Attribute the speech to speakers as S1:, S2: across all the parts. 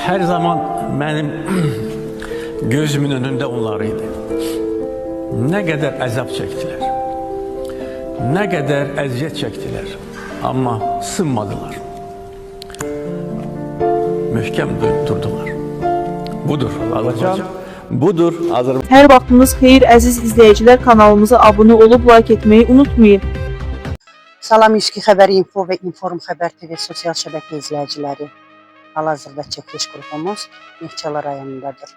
S1: Her zaman benim gözümün önünde onlarıydı. Ne kadar azap çektiler. Ne kadar eziyet çektiler. Ama sınmadılar. Mühkem durdular. Budur Azərbaycan. Budur Azərbaycan.
S2: Hər vaxtınız xeyir əziz izləyicilər, kanalımıza abunə olub like etməyi unutmayın.
S3: Salam İlişki Xəbəri Info və Inform Xəbər TV sosial şəbəkə izləyiciləri. Hal-hazırda çəkiliş qrupumuz Neftçala rayonundadır.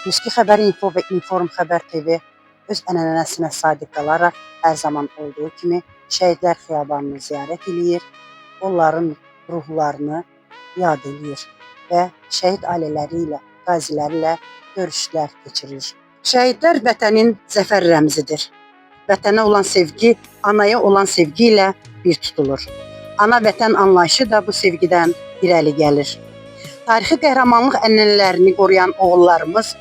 S3: İlişki Xəbəri Info və Inform Xəbər TV öz ənənəsinə sadiq qalaraq hər zaman olduğu kimi şəhidlər xiyabanını ziyarət edir, onların ruhlarını yad edir və şəhid ailələri ilə, qazilərlə görüşlər keçirir. Şəhidlər vətənin zəfər rəmzidir. Vətənə olan sevgi, anaya olan sevgi ilə bir tutulur. Ana vətən anlayışı da bu sevgidən irəli gəlir. Tarixi qəhrəmanlıq ənənələrini qoruyan oğullarımız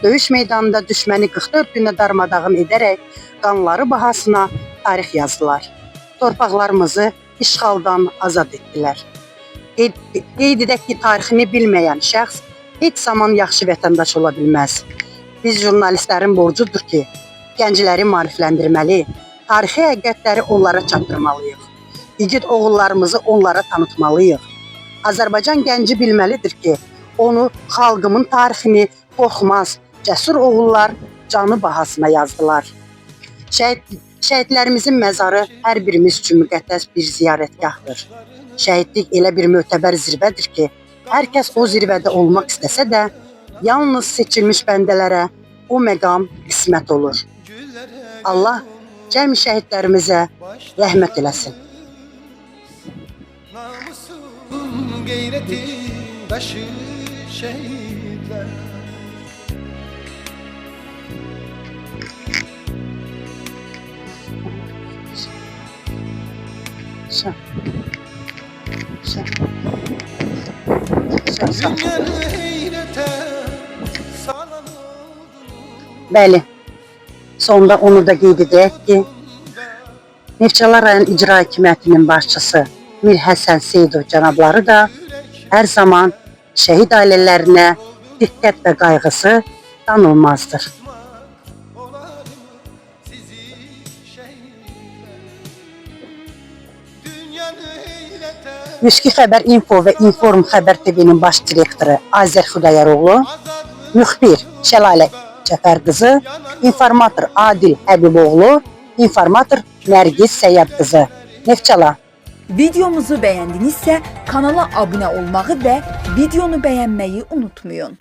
S3: döyüş meydanında düşməni 44 günə darmadağın edərək qanları bahasına tarix yazdılar. Torpaqlarımızı işğaldan azad etdilər. Qeyd edək ki, tarixini bilməyən şəxs heç zaman yaxşı vətəndaş ola bilməz. Biz jurnalistlərin borcudur ki, gəncləri maarifləndirməli, tarixi həqiqətləri onlara çatdırmalıyıq. İgid oğullarımızı onlara tanıtmalıyıq. Azərbaycan gənci bilməlidir ki, onu, xalqımın tarixini qorxmaz, cəsur oğullar canı bahasına yazdılar. Şəhidlərimizin məzarı hər birimiz üçün müqəddəs bir ziyarətgahdır. Şəhidlik elə bir mötəbər zirvədir ki, hər kəs o zirvədə olmaq istəsə də, yalnız seçilmiş bəndələrə o məqam qismət olur. Allah cəmi şəhidlərimizə rəhmət eləsin.
S4: Namusun gayretin başı şehitler. Dünyanı heyrete salan oldu.
S3: Bəli, sonda onu da qeyd edək ki, Neftçala rayon İcra Hakimiyyətinin başçısı Mir Həsən Seyidov cənabları da hər zaman şəhid ailələrinə diqqət və qayğısı danılmazdır. İlişki Xəbər Info və Inform Xəbər TV-nin baş direktoru Azər Xudayaroğlu, müxbir Şəlalə Cəfər qızı, informator Adil Həbiboğlu, informator Nərgiz Səyyad qızı. Neftçala.
S5: Videomuzu bəyəndinizsə kanala abunə olmağı və videonu bəyənməyi unutmayın.